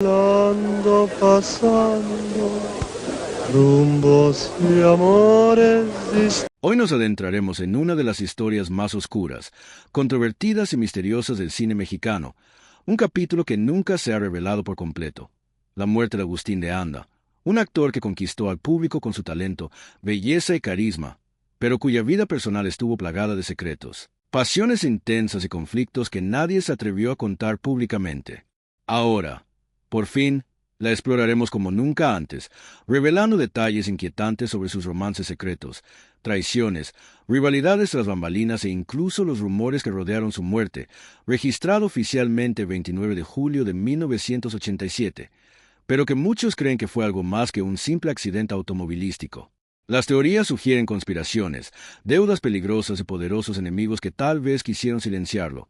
Pasando, rumbos y amores. Hoy nos adentraremos en una de las historias más oscuras, controvertidas y misteriosas del cine mexicano, un capítulo que nunca se ha revelado por completo: la muerte de Agustín de Anda, un actor que conquistó al público con su talento, belleza y carisma, pero cuya vida personal estuvo plagada de secretos, pasiones intensas y conflictos que nadie se atrevió a contar públicamente. Ahora, por fin, la exploraremos como nunca antes, revelando detalles inquietantes sobre sus romances secretos, traiciones, rivalidades tras bambalinas e incluso los rumores que rodearon su muerte, registrado oficialmente el 29 de julio de 1987, pero que muchos creen que fue algo más que un simple accidente automovilístico. Las teorías sugieren conspiraciones, deudas peligrosas y poderosos enemigos que tal vez quisieron silenciarlo,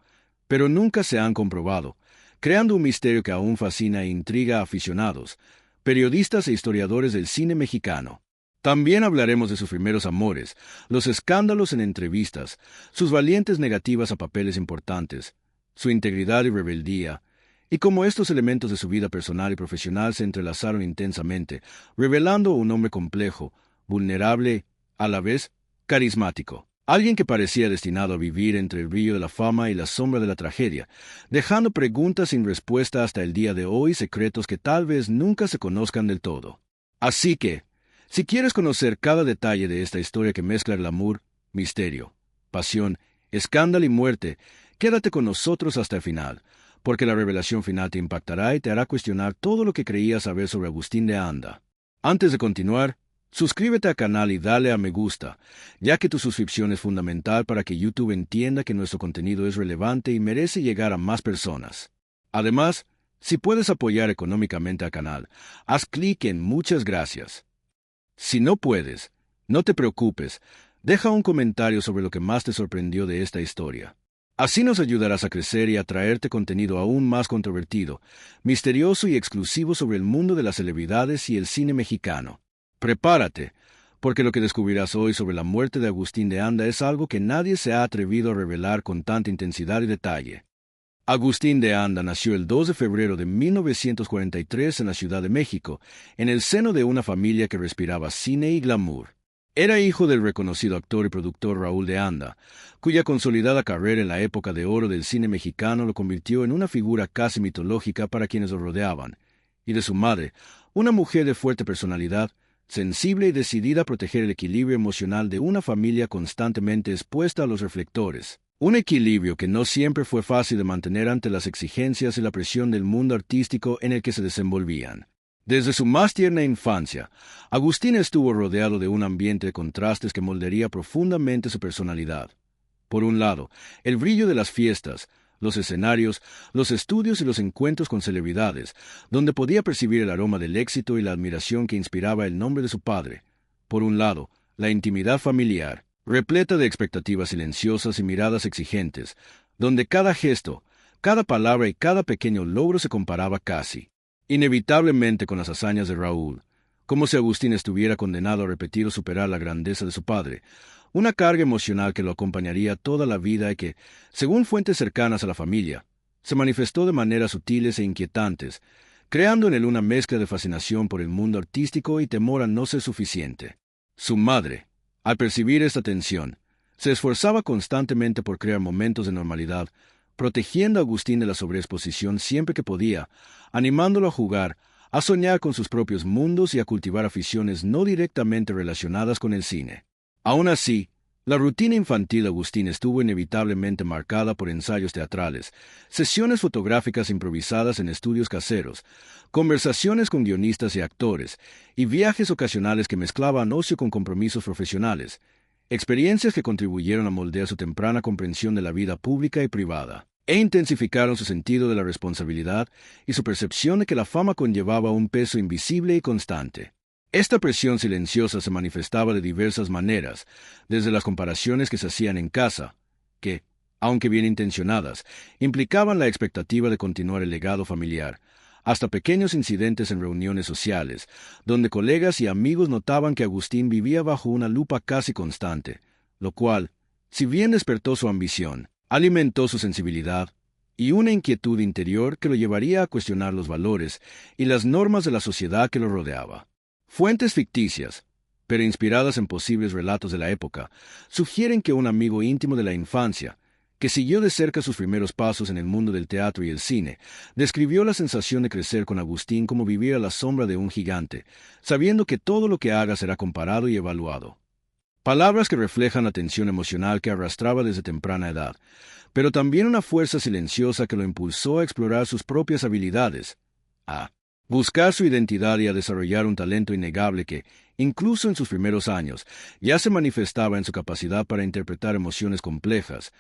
pero nunca se han comprobado, creando un misterio que aún fascina e intriga a aficionados, periodistas e historiadores del cine mexicano. También hablaremos de sus primeros amores, los escándalos en entrevistas, sus valientes negativas a papeles importantes, su integridad y rebeldía, y cómo estos elementos de su vida personal y profesional se entrelazaron intensamente, revelando un hombre complejo, vulnerable, a la vez carismático. Alguien que parecía destinado a vivir entre el brillo de la fama y la sombra de la tragedia, dejando preguntas sin respuesta hasta el día de hoy, secretos que tal vez nunca se conozcan del todo. Así que, si quieres conocer cada detalle de esta historia que mezcla glamour, misterio, pasión, escándalo y muerte, quédate con nosotros hasta el final, porque la revelación final te impactará y te hará cuestionar todo lo que creías saber sobre Agustín de Anda. Antes de continuar, suscríbete al canal y dale a me gusta, ya que tu suscripción es fundamental para que YouTube entienda que nuestro contenido es relevante y merece llegar a más personas. Además, si puedes apoyar económicamente al canal, haz clic en muchas gracias. Si no puedes, no te preocupes, deja un comentario sobre lo que más te sorprendió de esta historia. Así nos ayudarás a crecer y a traerte contenido aún más controvertido, misterioso y exclusivo sobre el mundo de las celebridades y el cine mexicano. Prepárate, porque lo que descubrirás hoy sobre la muerte de Agustín de Anda es algo que nadie se ha atrevido a revelar con tanta intensidad y detalle. Agustín de Anda nació el 2 de febrero de 1943 en la Ciudad de México, en el seno de una familia que respiraba cine y glamour. Era hijo del reconocido actor y productor Raúl de Anda, cuya consolidada carrera en la época de oro del cine mexicano lo convirtió en una figura casi mitológica para quienes lo rodeaban, y de su madre, una mujer de fuerte personalidad, sensible y decidida a proteger el equilibrio emocional de una familia constantemente expuesta a los reflectores. Un equilibrio que no siempre fue fácil de mantener ante las exigencias y la presión del mundo artístico en el que se desenvolvían. Desde su más tierna infancia, Agustín estuvo rodeado de un ambiente de contrastes que moldearía profundamente su personalidad. Por un lado, el brillo de las fiestas, los escenarios, los estudios y los encuentros con celebridades, donde podía percibir el aroma del éxito y la admiración que inspiraba el nombre de su padre. Por un lado, la intimidad familiar, repleta de expectativas silenciosas y miradas exigentes, donde cada gesto, cada palabra y cada pequeño logro se comparaba casi, inevitablemente, con las hazañas de Raúl, como si Agustín estuviera condenado a repetir o superar la grandeza de su padre, una carga emocional que lo acompañaría toda la vida y que, según fuentes cercanas a la familia, se manifestó de maneras sutiles e inquietantes, creando en él una mezcla de fascinación por el mundo artístico y temor a no ser suficiente. Su madre, al percibir esta tensión, se esforzaba constantemente por crear momentos de normalidad, protegiendo a Agustín de la sobreexposición siempre que podía, animándolo a jugar, a soñar con sus propios mundos y a cultivar aficiones no directamente relacionadas con el cine. Aún así, la rutina infantil de Agustín estuvo inevitablemente marcada por ensayos teatrales, sesiones fotográficas improvisadas en estudios caseros, conversaciones con guionistas y actores, y viajes ocasionales que mezclaban ocio con compromisos profesionales, experiencias que contribuyeron a moldear su temprana comprensión de la vida pública y privada, e intensificaron su sentido de la responsabilidad y su percepción de que la fama conllevaba un peso invisible y constante. Esta presión silenciosa se manifestaba de diversas maneras, desde las comparaciones que se hacían en casa, que, aunque bien intencionadas, implicaban la expectativa de continuar el legado familiar, hasta pequeños incidentes en reuniones sociales, donde colegas y amigos notaban que Agustín vivía bajo una lupa casi constante, lo cual, si bien despertó su ambición, alimentó su sensibilidad y una inquietud interior que lo llevaría a cuestionar los valores y las normas de la sociedad que lo rodeaba. Fuentes ficticias, pero inspiradas en posibles relatos de la época, sugieren que un amigo íntimo de la infancia, que siguió de cerca sus primeros pasos en el mundo del teatro y el cine, describió la sensación de crecer con Agustín como vivir a la sombra de un gigante, sabiendo que todo lo que haga será comparado y evaluado. Palabras que reflejan la tensión emocional que arrastraba desde temprana edad, pero también una fuerza silenciosa que lo impulsó a explorar sus propias habilidades, a buscar su identidad y a desarrollar un talento innegable que, incluso en sus primeros años, ya se manifestaba en su capacidad para interpretar emociones complejas,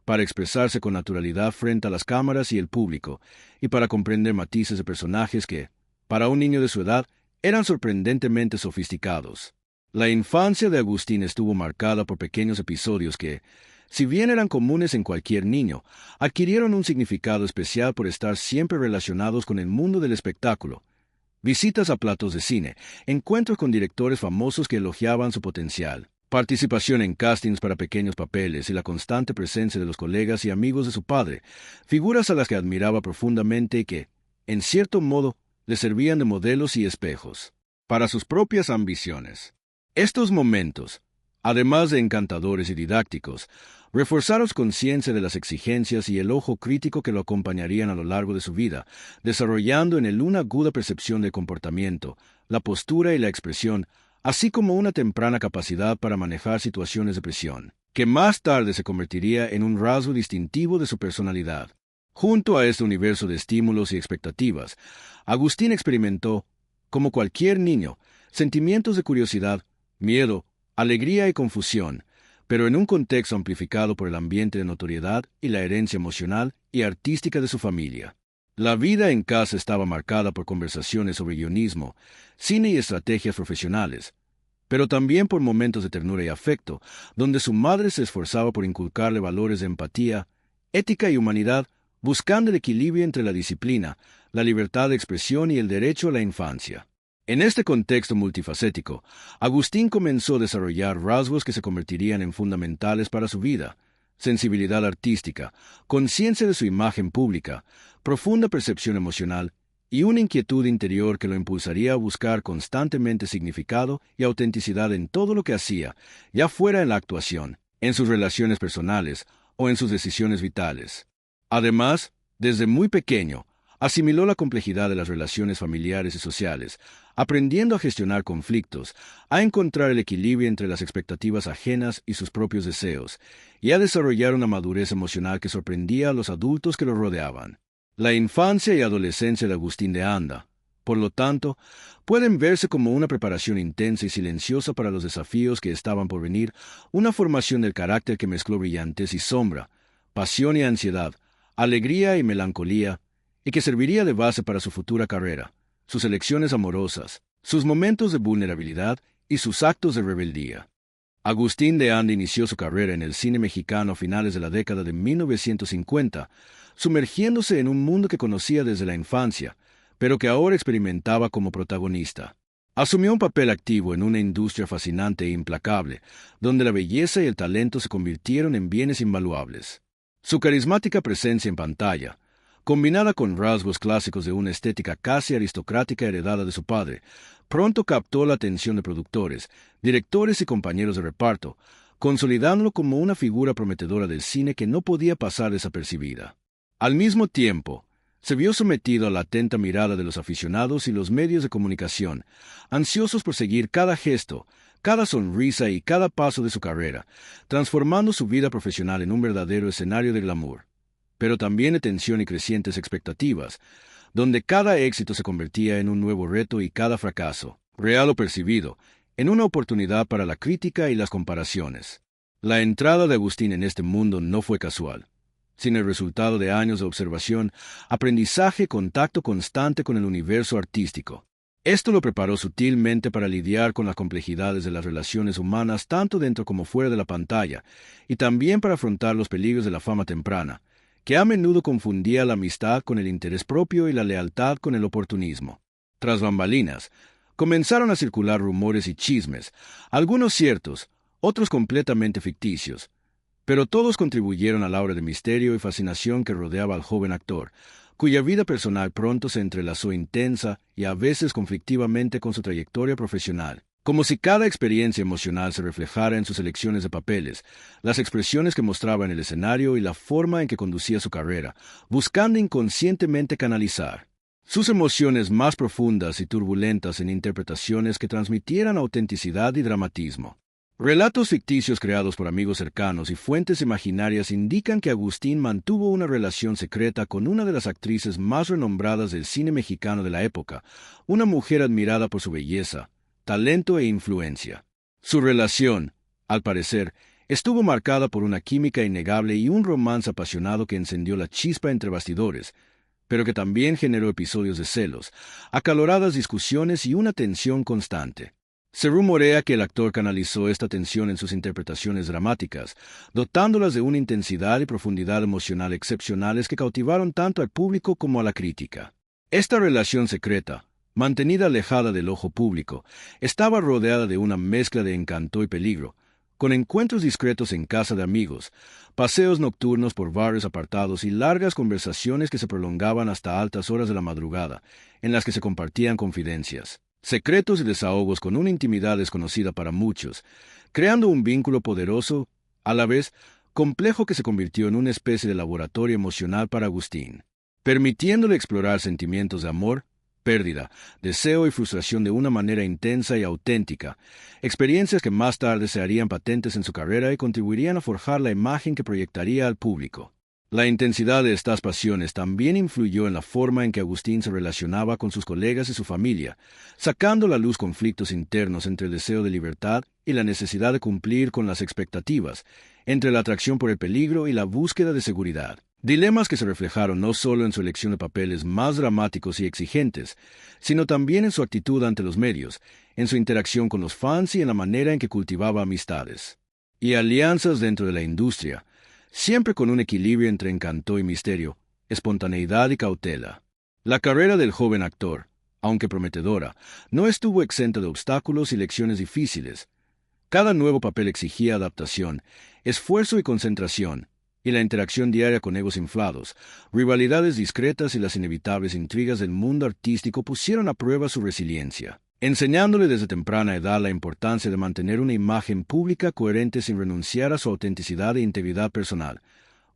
para expresarse con naturalidad frente a las cámaras y el público, y para comprender matices de personajes que, para un niño de su edad, eran sorprendentemente sofisticados. La infancia de Agustín estuvo marcada por pequeños episodios que, si bien eran comunes en cualquier niño, adquirieron un significado especial por estar siempre relacionados con el mundo del espectáculo. Visitas a platos de cine, encuentros con directores famosos que elogiaban su potencial, participación en castings para pequeños papeles y la constante presencia de los colegas y amigos de su padre, figuras a las que admiraba profundamente y que, en cierto modo, le servían de modelos y espejos para sus propias ambiciones. Estos momentos, además de encantadores y didácticos, reforzaron su conciencia de las exigencias y el ojo crítico que lo acompañarían a lo largo de su vida, desarrollando en él una aguda percepción del comportamiento, la postura y la expresión, así como una temprana capacidad para manejar situaciones de presión, que más tarde se convertiría en un rasgo distintivo de su personalidad. Junto a este universo de estímulos y expectativas, Agustín experimentó, como cualquier niño, sentimientos de curiosidad, miedo, alegría y confusión, pero en un contexto amplificado por el ambiente de notoriedad y la herencia emocional y artística de su familia. La vida en casa estaba marcada por conversaciones sobre guionismo, cine y estrategias profesionales, pero también por momentos de ternura y afecto, donde su madre se esforzaba por inculcarle valores de empatía, ética y humanidad, buscando el equilibrio entre la disciplina, la libertad de expresión y el derecho a la infancia. En este contexto multifacético, Agustín comenzó a desarrollar rasgos que se convertirían en fundamentales para su vida: sensibilidad artística, conciencia de su imagen pública, profunda percepción emocional y una inquietud interior que lo impulsaría a buscar constantemente significado y autenticidad en todo lo que hacía, ya fuera en la actuación, en sus relaciones personales o en sus decisiones vitales. Además, desde muy pequeño, asimiló la complejidad de las relaciones familiares y sociales, aprendiendo a gestionar conflictos, a encontrar el equilibrio entre las expectativas ajenas y sus propios deseos, y a desarrollar una madurez emocional que sorprendía a los adultos que lo rodeaban. La infancia y adolescencia de Agustín de Anda, por lo tanto, pueden verse como una preparación intensa y silenciosa para los desafíos que estaban por venir, una formación del carácter que mezcló brillantez y sombra, pasión y ansiedad, alegría y melancolía, y que serviría de base para su futura carrera, sus elecciones amorosas, sus momentos de vulnerabilidad y sus actos de rebeldía. Agustín de Anda inició su carrera en el cine mexicano a finales de la década de 1950, sumergiéndose en un mundo que conocía desde la infancia, pero que ahora experimentaba como protagonista. Asumió un papel activo en una industria fascinante e implacable, donde la belleza y el talento se convirtieron en bienes invaluables. Su carismática presencia en pantalla, combinada con rasgos clásicos de una estética casi aristocrática heredada de su padre, pronto captó la atención de productores, directores y compañeros de reparto, consolidándolo como una figura prometedora del cine que no podía pasar desapercibida. Al mismo tiempo, se vio sometido a la atenta mirada de los aficionados y los medios de comunicación, ansiosos por seguir cada gesto, cada sonrisa y cada paso de su carrera, transformando su vida profesional en un verdadero escenario de glamour, pero también de tensión y crecientes expectativas, donde cada éxito se convertía en un nuevo reto y cada fracaso, real o percibido, en una oportunidad para la crítica y las comparaciones. La entrada de Agustín en este mundo no fue casual, sino el resultado de años de observación, aprendizaje y contacto constante con el universo artístico. Esto lo preparó sutilmente para lidiar con las complejidades de las relaciones humanas tanto dentro como fuera de la pantalla, y también para afrontar los peligros de la fama temprana, que a menudo confundía la amistad con el interés propio y la lealtad con el oportunismo. Tras bambalinas, comenzaron a circular rumores y chismes, algunos ciertos, otros completamente ficticios, Pero todos contribuyeron al aura de misterio y fascinación que rodeaba al joven actor, cuya vida personal pronto se entrelazó intensa y a veces conflictivamente con su trayectoria profesional. Como si cada experiencia emocional se reflejara en sus elecciones de papeles, las expresiones que mostraba en el escenario y la forma en que conducía su carrera, buscando inconscientemente canalizar sus emociones más profundas y turbulentas en interpretaciones que transmitieran autenticidad y dramatismo. Relatos ficticios creados por amigos cercanos y fuentes imaginarias indican que Agustín mantuvo una relación secreta con una de las actrices más renombradas del cine mexicano de la época, una mujer admirada por su belleza, talento e influencia. Su relación, al parecer, estuvo marcada por una química innegable y un romance apasionado que encendió la chispa entre bastidores, pero que también generó episodios de celos, acaloradas discusiones y una tensión constante. Se rumorea que el actor canalizó esta tensión en sus interpretaciones dramáticas, dotándolas de una intensidad y profundidad emocional excepcionales que cautivaron tanto al público como a la crítica. Esta relación secreta, mantenida alejada del ojo público, estaba rodeada de una mezcla de encanto y peligro, con encuentros discretos en casa de amigos, paseos nocturnos por barrios apartados y largas conversaciones que se prolongaban hasta altas horas de la madrugada, en las que se compartían confidencias, secretos y desahogos con una intimidad desconocida para muchos, creando un vínculo poderoso, a la vez complejo, que se convirtió en una especie de laboratorio emocional para Agustín, permitiéndole explorar sentimientos de amor, pérdida, deseo y frustración de una manera intensa y auténtica, experiencias que más tarde se harían patentes en su carrera y contribuirían a forjar la imagen que proyectaría al público. La intensidad de estas pasiones también influyó en la forma en que Agustín se relacionaba con sus colegas y su familia, sacando a la luz conflictos internos entre el deseo de libertad y la necesidad de cumplir con las expectativas, entre la atracción por el peligro y la búsqueda de seguridad. Dilemas que se reflejaron no solo en su elección de papeles más dramáticos y exigentes, sino también en su actitud ante los medios, en su interacción con los fans y en la manera en que cultivaba amistades y alianzas dentro de la industria, siempre con un equilibrio entre encanto y misterio, espontaneidad y cautela. La carrera del joven actor, aunque prometedora, no estuvo exenta de obstáculos y lecciones difíciles. Cada nuevo papel exigía adaptación, esfuerzo y concentración, y la interacción diaria con egos inflados, rivalidades discretas y las inevitables intrigas del mundo artístico pusieron a prueba su resiliencia, enseñándole desde temprana edad la importancia de mantener una imagen pública coherente sin renunciar a su autenticidad e integridad personal,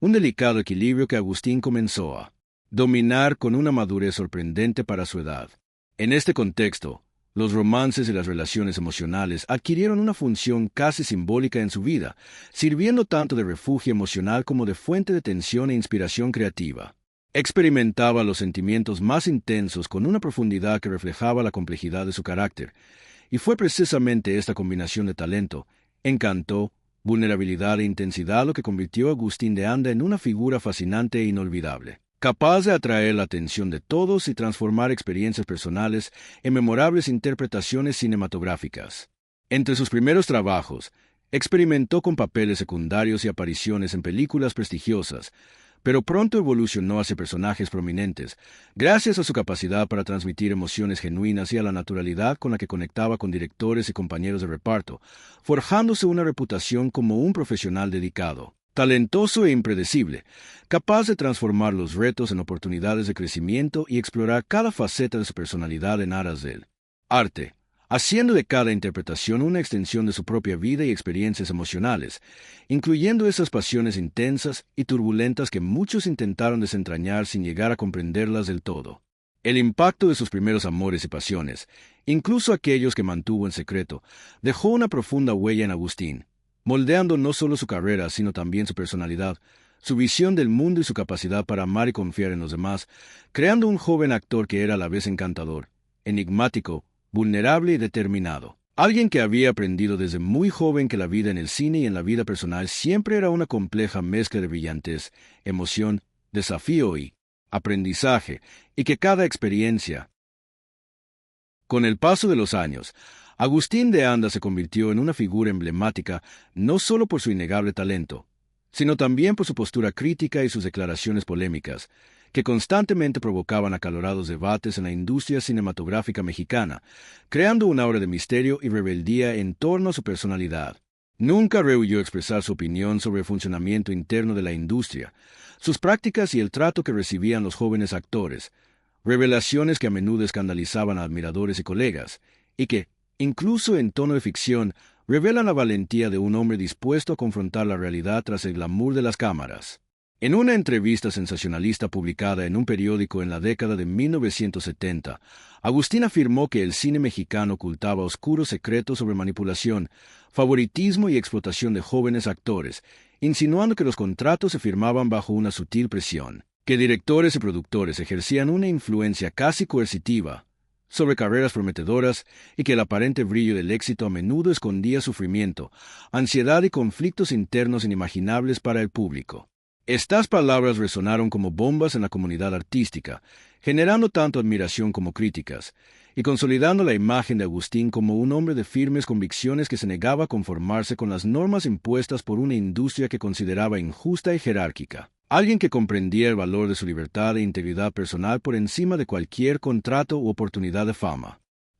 un delicado equilibrio que Agustín comenzó a dominar con una madurez sorprendente para su edad. En este contexto, los romances y las relaciones emocionales adquirieron una función casi simbólica en su vida, sirviendo tanto de refugio emocional como de fuente de tensión e inspiración creativa. Experimentaba los sentimientos más intensos con una profundidad que reflejaba la complejidad de su carácter, y fue precisamente esta combinación de talento, encanto, vulnerabilidad e intensidad lo que convirtió a Agustín de Anda en una figura fascinante e inolvidable, capaz de atraer la atención de todos y transformar experiencias personales en memorables interpretaciones cinematográficas. Entre sus primeros trabajos, experimentó con papeles secundarios y apariciones en películas prestigiosas, pero pronto evolucionó hacia personajes prominentes, gracias a su capacidad para transmitir emociones genuinas y a la naturalidad con la que conectaba con directores y compañeros de reparto, forjándose una reputación como un profesional dedicado, talentoso e impredecible, capaz de transformar los retos en oportunidades de crecimiento y explorar cada faceta de su personalidad en aras del arte, haciendo de cada interpretación una extensión de su propia vida y experiencias emocionales, incluyendo esas pasiones intensas y turbulentas que muchos intentaron desentrañar sin llegar a comprenderlas del todo. El impacto de sus primeros amores y pasiones, incluso aquellos que mantuvo en secreto, dejó una profunda huella en Agustín, moldeando no solo su carrera, sino también su personalidad, su visión del mundo y su capacidad para amar y confiar en los demás, creando un joven actor que era a la vez encantador, enigmático, vulnerable y determinado. Alguien que había aprendido desde muy joven que la vida en el cine y en la vida personal siempre era una compleja mezcla de brillantez, emoción, desafío y aprendizaje, y que cada experiencia. Con el paso de los años, Agustín de Anda se convirtió en una figura emblemática no solo por su innegable talento, sino también por su postura crítica y sus declaraciones polémicas, que constantemente provocaban acalorados debates en la industria cinematográfica mexicana, creando una aura de misterio y rebeldía en torno a su personalidad. Nunca rehuyó expresar su opinión sobre el funcionamiento interno de la industria, sus prácticas y el trato que recibían los jóvenes actores, revelaciones que a menudo escandalizaban a admiradores y colegas, y que, incluso en tono de ficción, revelan la valentía de un hombre dispuesto a confrontar la realidad tras el glamour de las cámaras. En una entrevista sensacionalista publicada en un periódico en la década de 1970, Agustín afirmó que el cine mexicano ocultaba oscuros secretos sobre manipulación, favoritismo y explotación de jóvenes actores, insinuando que los contratos se firmaban bajo una sutil presión, que directores y productores ejercían una influencia casi coercitiva sobre carreras prometedoras y que el aparente brillo del éxito a menudo escondía sufrimiento, ansiedad y conflictos internos inimaginables para el público. Estas palabras resonaron como bombas en la comunidad artística, generando tanto admiración como críticas, y consolidando la imagen de Agustín como un hombre de firmes convicciones que se negaba a conformarse con las normas impuestas por una industria que consideraba injusta y jerárquica. Alguien que comprendía el valor de su libertad e integridad personal por encima de cualquier contrato u oportunidad de fama.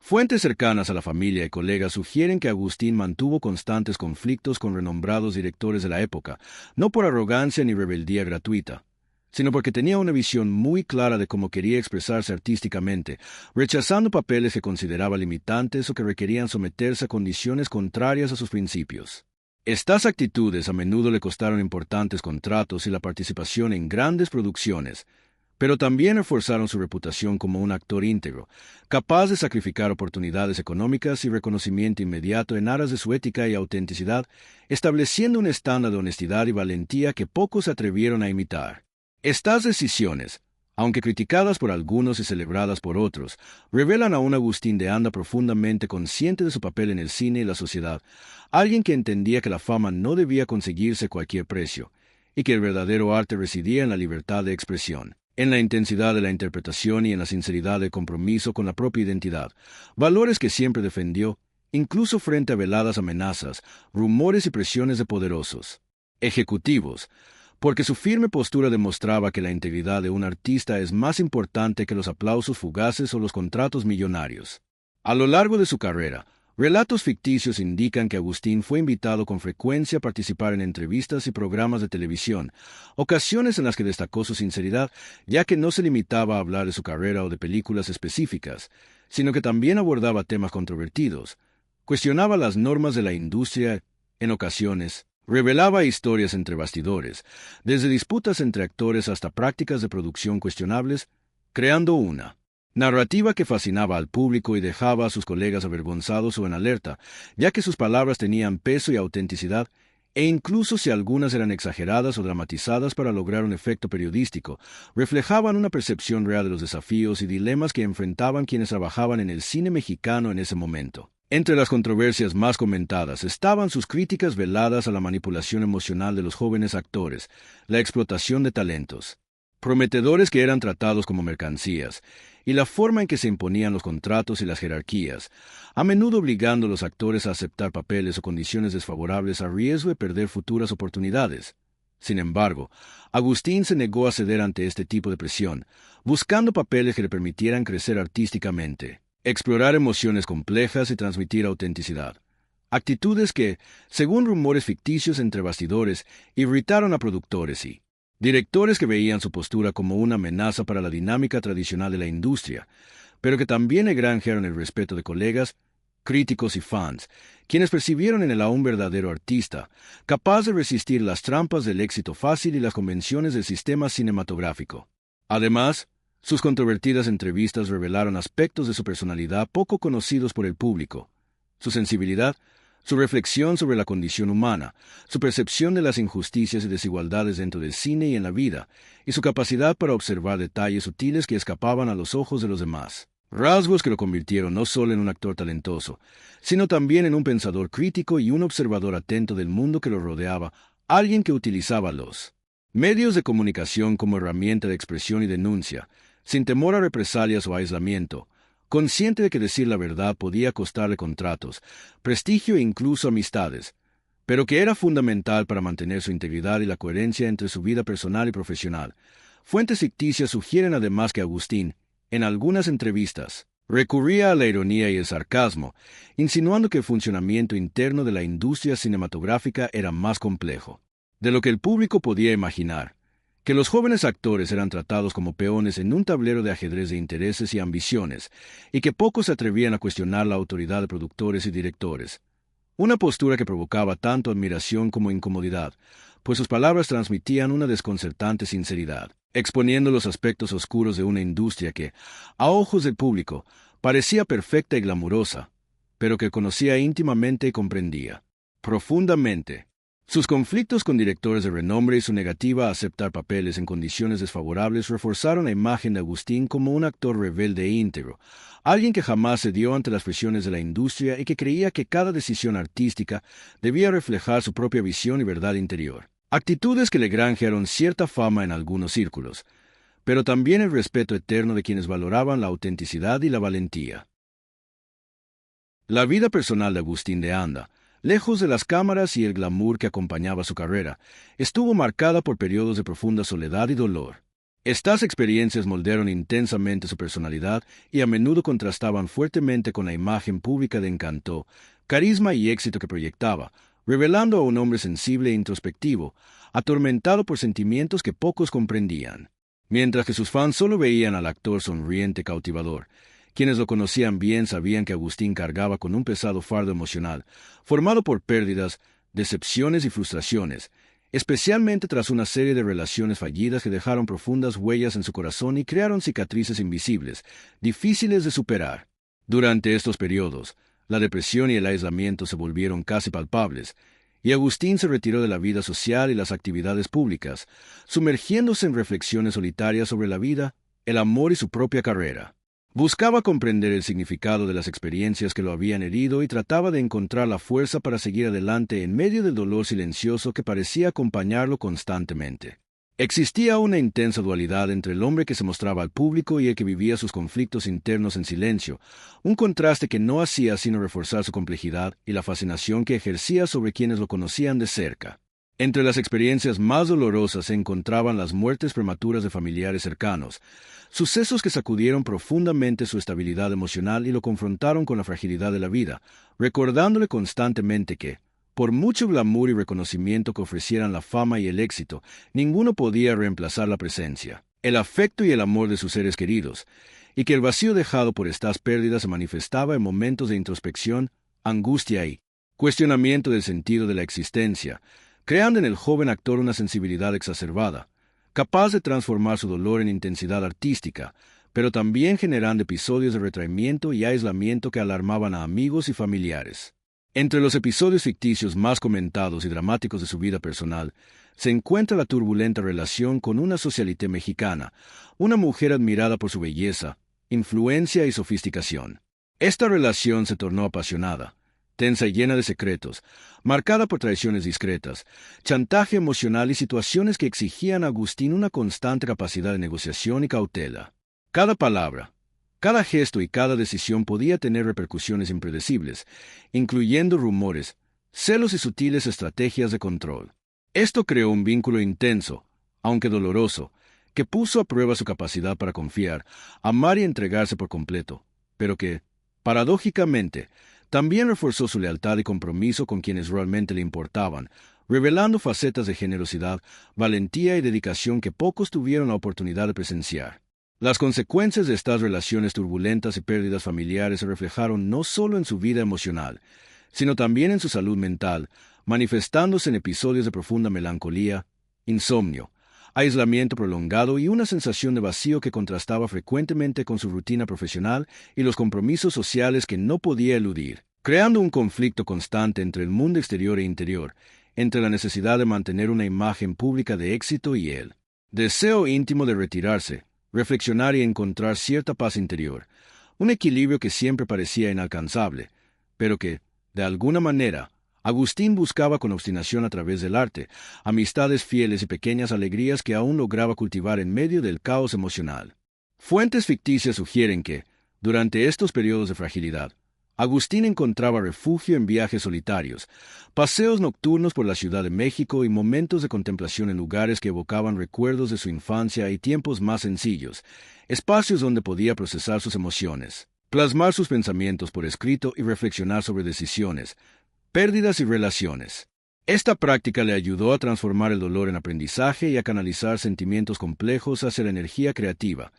Fuentes cercanas a la familia y colegas sugieren que Agustín mantuvo constantes conflictos con renombrados directores de la época, no por arrogancia ni rebeldía gratuita, sino porque tenía una visión muy clara de cómo quería expresarse artísticamente, rechazando papeles que consideraba limitantes o que requerían someterse a condiciones contrarias a sus principios. Estas actitudes a menudo le costaron importantes contratos y la participación en grandes producciones, pero también reforzaron su reputación como un actor íntegro, capaz de sacrificar oportunidades económicas y reconocimiento inmediato en aras de su ética y autenticidad, estableciendo un estándar de honestidad y valentía que pocos se atrevieron a imitar. Estas decisiones, aunque criticadas por algunos y celebradas por otros, revelan a un Agustín de Anda profundamente consciente de su papel en el cine y la sociedad, alguien que entendía que la fama no debía conseguirse a cualquier precio, y que el verdadero arte residía en la libertad de expresión, en la intensidad de la interpretación y en la sinceridad del compromiso con la propia identidad, valores que siempre defendió, incluso frente a veladas amenazas, rumores y presiones de poderosos ejecutivos, porque su firme postura demostraba que la integridad de un artista es más importante que los aplausos fugaces o los contratos millonarios. A lo largo de su carrera, relatos ficticios indican que Agustín fue invitado con frecuencia a participar en entrevistas y programas de televisión, ocasiones en las que destacó su sinceridad, ya que no se limitaba a hablar de su carrera o de películas específicas, sino que también abordaba temas controvertidos, cuestionaba las normas de la industria, en ocasiones, revelaba historias entre bastidores, desde disputas entre actores hasta prácticas de producción cuestionables, creando una narrativa que fascinaba al público y dejaba a sus colegas avergonzados o en alerta, ya que sus palabras tenían peso y autenticidad, e incluso si algunas eran exageradas o dramatizadas para lograr un efecto periodístico, reflejaban una percepción real de los desafíos y dilemas que enfrentaban quienes trabajaban en el cine mexicano en ese momento. Entre las controversias más comentadas estaban sus críticas veladas a la manipulación emocional de los jóvenes actores, la explotación de talentos prometedores que eran tratados como mercancías, y la forma en que se imponían los contratos y las jerarquías, a menudo obligando a los actores a aceptar papeles o condiciones desfavorables a riesgo de perder futuras oportunidades. Sin embargo, Agustín se negó a ceder ante este tipo de presión, buscando papeles que le permitieran crecer artísticamente, explorar emociones complejas y transmitir autenticidad. Actitudes que, según rumores ficticios entre bastidores, irritaron a productores y directores que veían su postura como una amenaza para la dinámica tradicional de la industria, pero que también le granjearon el respeto de colegas, críticos y fans, quienes percibieron en él a un verdadero artista, capaz de resistir las trampas del éxito fácil y las convenciones del sistema cinematográfico. Además, sus controvertidas entrevistas revelaron aspectos de su personalidad poco conocidos por el público, su sensibilidad, su reflexión sobre la condición humana, su percepción de las injusticias y desigualdades dentro del cine y en la vida, y su capacidad para observar detalles sutiles que escapaban a los ojos de los demás. Rasgos que lo convirtieron no solo en un actor talentoso, sino también en un pensador crítico y un observador atento del mundo que lo rodeaba, alguien que utilizaba los medios de comunicación como herramienta de expresión y denuncia, sin temor a represalias o aislamiento, consciente de que decir la verdad podía costarle contratos, prestigio e incluso amistades, pero que era fundamental para mantener su integridad y la coherencia entre su vida personal y profesional. Fuentes ficticias sugieren además que Agustín, en algunas entrevistas, Recurría a la ironía y el sarcasmo, insinuando que el funcionamiento interno de la industria cinematográfica era más complejo de lo que el público podía imaginar, que los jóvenes actores eran tratados como peones en un tablero de ajedrez de intereses y ambiciones, y que pocos se atrevían a cuestionar la autoridad de productores y directores. Una postura que provocaba tanto admiración como incomodidad, pues sus palabras transmitían una desconcertante sinceridad, exponiendo los aspectos oscuros de una industria que, a ojos del público, parecía perfecta y glamurosa, pero que conocía íntimamente y comprendía profundamente. Sus conflictos con directores de renombre y su negativa a aceptar papeles en condiciones desfavorables reforzaron la imagen de Agustín como un actor rebelde e íntegro, alguien que jamás cedió ante las presiones de la industria y que creía que cada decisión artística debía reflejar su propia visión y verdad interior. Actitudes que le granjearon cierta fama en algunos círculos, pero también el respeto eterno de quienes valoraban la autenticidad y la valentía. La vida personal de Agustín de Anda, lejos de las cámaras y el glamour que acompañaba su carrera, estuvo marcada por periodos de profunda soledad y dolor. Estas experiencias moldearon intensamente su personalidad y a menudo contrastaban fuertemente con la imagen pública de encanto, carisma y éxito que proyectaba, revelando a un hombre sensible e introspectivo, atormentado por sentimientos que pocos comprendían. Mientras que sus fans solo veían al actor sonriente cautivador, quienes lo conocían bien sabían que Agustín cargaba con un pesado fardo emocional, formado por pérdidas, decepciones y frustraciones, especialmente tras una serie de relaciones fallidas que dejaron profundas huellas en su corazón y crearon cicatrices invisibles, difíciles de superar. Durante estos periodos, la depresión y el aislamiento se volvieron casi palpables, y Agustín se retiró de la vida social y las actividades públicas, sumergiéndose en reflexiones solitarias sobre la vida, el amor y su propia carrera. Buscaba comprender el significado de las experiencias que lo habían herido y trataba de encontrar la fuerza para seguir adelante en medio del dolor silencioso que parecía acompañarlo constantemente. Existía una intensa dualidad entre el hombre que se mostraba al público y el que vivía sus conflictos internos en silencio, un contraste que no hacía sino reforzar su complejidad y la fascinación que ejercía sobre quienes lo conocían de cerca. Entre las experiencias más dolorosas se encontraban las muertes prematuras de familiares cercanos, sucesos que sacudieron profundamente su estabilidad emocional y lo confrontaron con la fragilidad de la vida, recordándole constantemente que, por mucho glamour y reconocimiento que ofrecieran la fama y el éxito, ninguno podía reemplazar la presencia, el afecto y el amor de sus seres queridos, y que el vacío dejado por estas pérdidas se manifestaba en momentos de introspección, angustia y cuestionamiento del sentido de la existencia, creando en el joven actor una sensibilidad exacerbada, capaz de transformar su dolor en intensidad artística, pero también generando episodios de retraimiento y aislamiento que alarmaban a amigos y familiares. Entre los episodios ficticios más comentados y dramáticos de su vida personal, se encuentra la turbulenta relación con una socialité mexicana, una mujer admirada por su belleza, influencia y sofisticación. Esta relación se tornó apasionada, tensa y llena de secretos, marcada por traiciones discretas, chantaje emocional y situaciones que exigían a Agustín una constante capacidad de negociación y cautela. Cada palabra, cada gesto y cada decisión podía tener repercusiones impredecibles, incluyendo rumores, celos y sutiles estrategias de control. Esto creó un vínculo intenso, aunque doloroso, que puso a prueba su capacidad para confiar, amar y entregarse por completo, pero que, paradójicamente, también reforzó su lealtad y compromiso con quienes realmente le importaban, revelando facetas de generosidad, valentía y dedicación que pocos tuvieron la oportunidad de presenciar. Las consecuencias de estas relaciones turbulentas y pérdidas familiares se reflejaron no solo en su vida emocional, sino también en su salud mental, manifestándose en episodios de profunda melancolía, insomnio, aislamiento prolongado y una sensación de vacío que contrastaba frecuentemente con su rutina profesional y los compromisos sociales que no podía eludir, creando un conflicto constante entre el mundo exterior e interior, entre la necesidad de mantener una imagen pública de éxito y el deseo íntimo de retirarse, reflexionar y encontrar cierta paz interior, un equilibrio que siempre parecía inalcanzable, pero que, de alguna manera, Agustín buscaba con obstinación a través del arte, amistades fieles y pequeñas alegrías que aún lograba cultivar en medio del caos emocional. Fuentes ficticias sugieren que, durante estos periodos de fragilidad, Agustín encontraba refugio en viajes solitarios, paseos nocturnos por la Ciudad de México y momentos de contemplación en lugares que evocaban recuerdos de su infancia y tiempos más sencillos, espacios donde podía procesar sus emociones. plasmar sus pensamientos por escrito y reflexionar sobre decisiones, pérdidas y relaciones. Esta práctica le ayudó a transformar el dolor en aprendizaje y a canalizar sentimientos complejos hacia la energía creativa,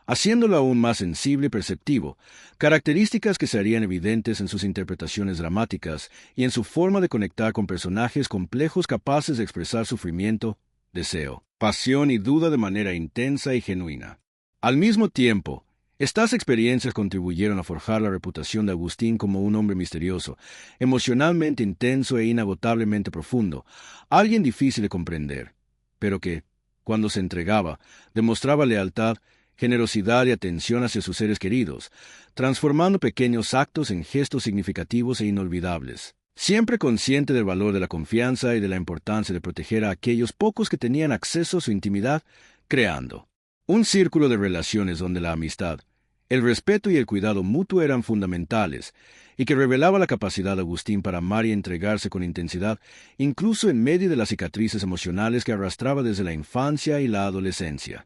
haciéndolo aún más sensible y perceptivo, características que se harían evidentes en sus interpretaciones dramáticas y en su forma de conectar con personajes complejos capaces de expresar sufrimiento, deseo, pasión y duda de manera intensa y genuina. Al mismo tiempo, estas experiencias contribuyeron a forjar la reputación de Agustín como un hombre misterioso, emocionalmente intenso e inagotablemente profundo, alguien difícil de comprender, pero que, cuando se entregaba, demostraba lealtad, generosidad y atención hacia sus seres queridos, transformando pequeños actos en gestos significativos e inolvidables. Siempre consciente del valor de la confianza y de la importancia de proteger a aquellos pocos que tenían acceso a su intimidad, creando un círculo de relaciones donde la amistad, el respeto y el cuidado mutuo eran fundamentales, y que revelaba la capacidad de Agustín para amar y entregarse con intensidad, incluso en medio de las cicatrices emocionales que arrastraba desde la infancia y la adolescencia.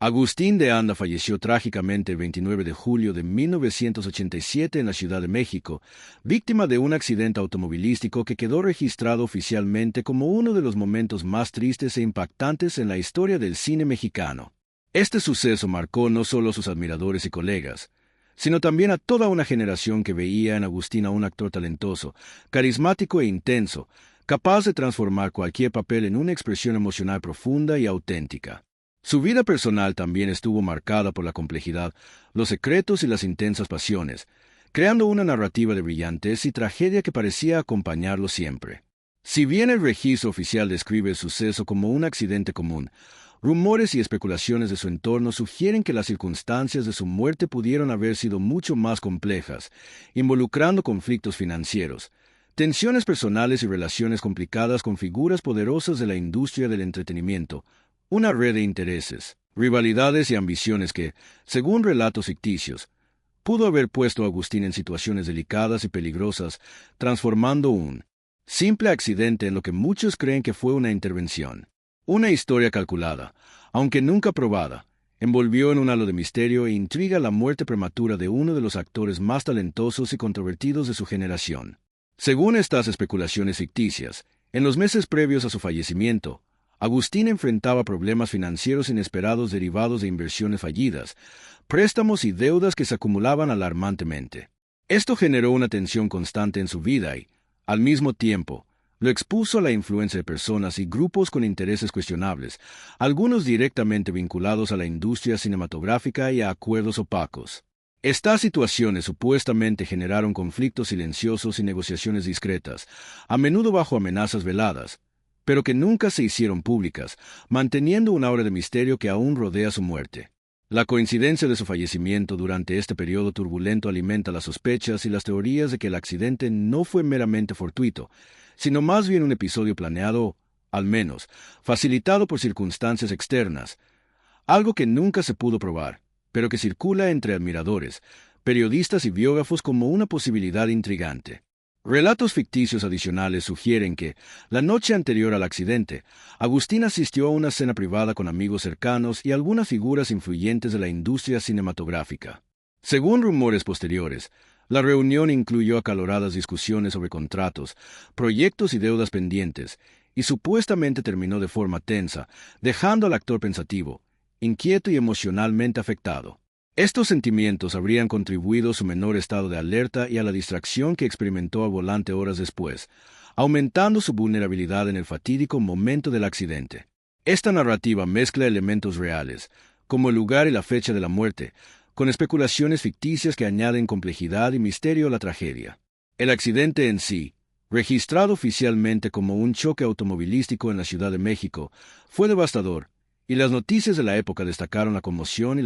Agustín de Anda falleció trágicamente el 29 de julio de 1987 en la Ciudad de México, víctima de un accidente automovilístico que quedó registrado oficialmente como uno de los momentos más tristes e impactantes en la historia del cine mexicano. Este suceso marcó no solo a sus admiradores y colegas, sino también a toda una generación que veía en Agustín a un actor talentoso, carismático e intenso, capaz de transformar cualquier papel en una expresión emocional profunda y auténtica. Su vida personal también estuvo marcada por la complejidad, los secretos y las intensas pasiones, creando una narrativa de brillantez y tragedia que parecía acompañarlo siempre. Si bien el registro oficial describe el suceso como un accidente común, rumores y especulaciones de su entorno sugieren que las circunstancias de su muerte pudieron haber sido mucho más complejas, involucrando conflictos financieros, tensiones personales y relaciones complicadas con figuras poderosas de la industria del entretenimiento, una red de intereses, rivalidades y ambiciones que, según relatos ficticios, pudo haber puesto a Agustín en situaciones delicadas y peligrosas, transformando un simple accidente en lo que muchos creen que fue una intervención. Una historia calculada, aunque nunca probada, envolvió en un halo de misterio e intriga la muerte prematura de uno de los actores más talentosos y controvertidos de su generación. Según estas especulaciones ficticias, en los meses previos a su fallecimiento, Agustín enfrentaba problemas financieros inesperados derivados de inversiones fallidas, préstamos y deudas que se acumulaban alarmantemente. Esto generó una tensión constante en su vida y, al mismo tiempo, lo expuso a la influencia de personas y grupos con intereses cuestionables, algunos directamente vinculados a la industria cinematográfica y a acuerdos opacos. Estas situaciones supuestamente generaron conflictos silenciosos y negociaciones discretas, a menudo bajo amenazas veladas, pero que nunca se hicieron públicas, manteniendo un aura de misterio que aún rodea su muerte. La coincidencia de su fallecimiento durante este periodo turbulento alimenta las sospechas y las teorías de que el accidente no fue meramente fortuito, sino más bien un episodio planeado, al menos, facilitado por circunstancias externas, algo que nunca se pudo probar, pero que circula entre admiradores, periodistas y biógrafos como una posibilidad intrigante. Relatos ficticios adicionales sugieren que, la noche anterior al accidente, Agustín asistió a una cena privada con amigos cercanos y algunas figuras influyentes de la industria cinematográfica. Según rumores posteriores, la reunión incluyó acaloradas discusiones sobre contratos, proyectos y deudas pendientes, y supuestamente terminó de forma tensa, dejando al actor pensativo, inquieto y emocionalmente afectado. Estos sentimientos habrían contribuido a su menor estado de alerta y a la distracción que experimentó al volante horas después, aumentando su vulnerabilidad en el fatídico momento del accidente. Esta narrativa mezcla elementos reales, como el lugar y la fecha de la muerte, con especulaciones ficticias que añaden complejidad y misterio a la tragedia. El accidente en sí, registrado oficialmente como un choque automovilístico en la Ciudad de México, fue devastador, y las noticias de la época destacaron la conmoción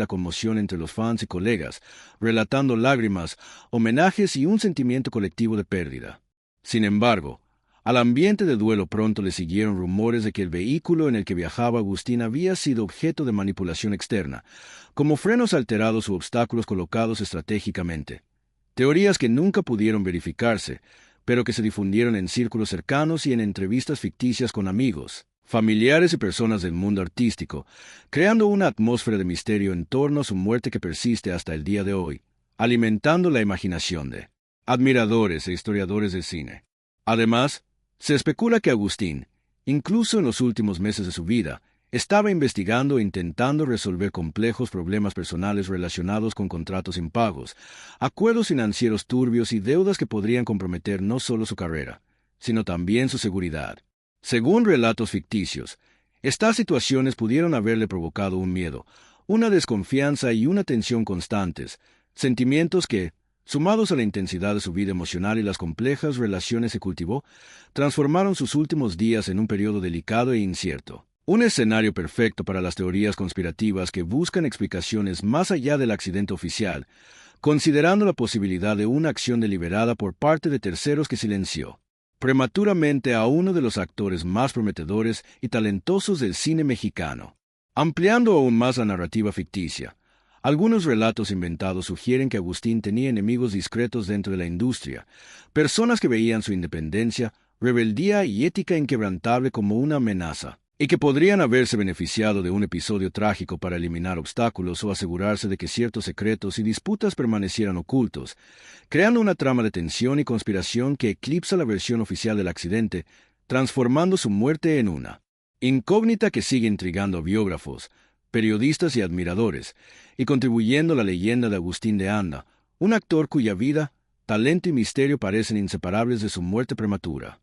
entre los fans y colegas, relatando lágrimas, homenajes y un sentimiento colectivo de pérdida. Sin embargo, al ambiente de duelo pronto le siguieron rumores de que el vehículo en el que viajaba Agustín había sido objeto de manipulación externa, como frenos alterados u obstáculos colocados estratégicamente. Teorías que nunca pudieron verificarse, pero que se difundieron en círculos cercanos y en entrevistas ficticias con amigos, familiares y personas del mundo artístico, creando una atmósfera de misterio en torno a su muerte que persiste hasta el día de hoy, alimentando la imaginación de admiradores e historiadores de cine. Además, se especula que Agustín, incluso en los últimos meses de su vida, estaba investigando e intentando resolver complejos problemas personales relacionados con contratos impagos, acuerdos financieros turbios y deudas que podrían comprometer no solo su carrera, sino también su seguridad. Según relatos ficticios, estas situaciones pudieron haberle provocado un miedo, una desconfianza y una tensión constantes, sentimientos que, sumados a la intensidad de su vida emocional y las complejas relaciones que cultivó, transformaron sus últimos días en un periodo delicado e incierto. Un escenario perfecto para las teorías conspirativas que buscan explicaciones más allá del accidente oficial, considerando la posibilidad de una acción deliberada por parte de terceros que silenció prematuramente a uno de los actores más prometedores y talentosos del cine mexicano. Ampliando aún más la narrativa ficticia, algunos relatos inventados sugieren que Agustín tenía enemigos discretos dentro de la industria, personas que veían su independencia, rebeldía y ética inquebrantable como una amenaza, y que podrían haberse beneficiado de un episodio trágico para eliminar obstáculos o asegurarse de que ciertos secretos y disputas permanecieran ocultos, creando una trama de tensión y conspiración que eclipsa la versión oficial del accidente, transformando su muerte en una incógnita que sigue intrigando a biógrafos, periodistas y admiradores, y contribuyendo a la leyenda de Agustín de Anda, un actor cuya vida, talento y misterio parecen inseparables de su muerte prematura.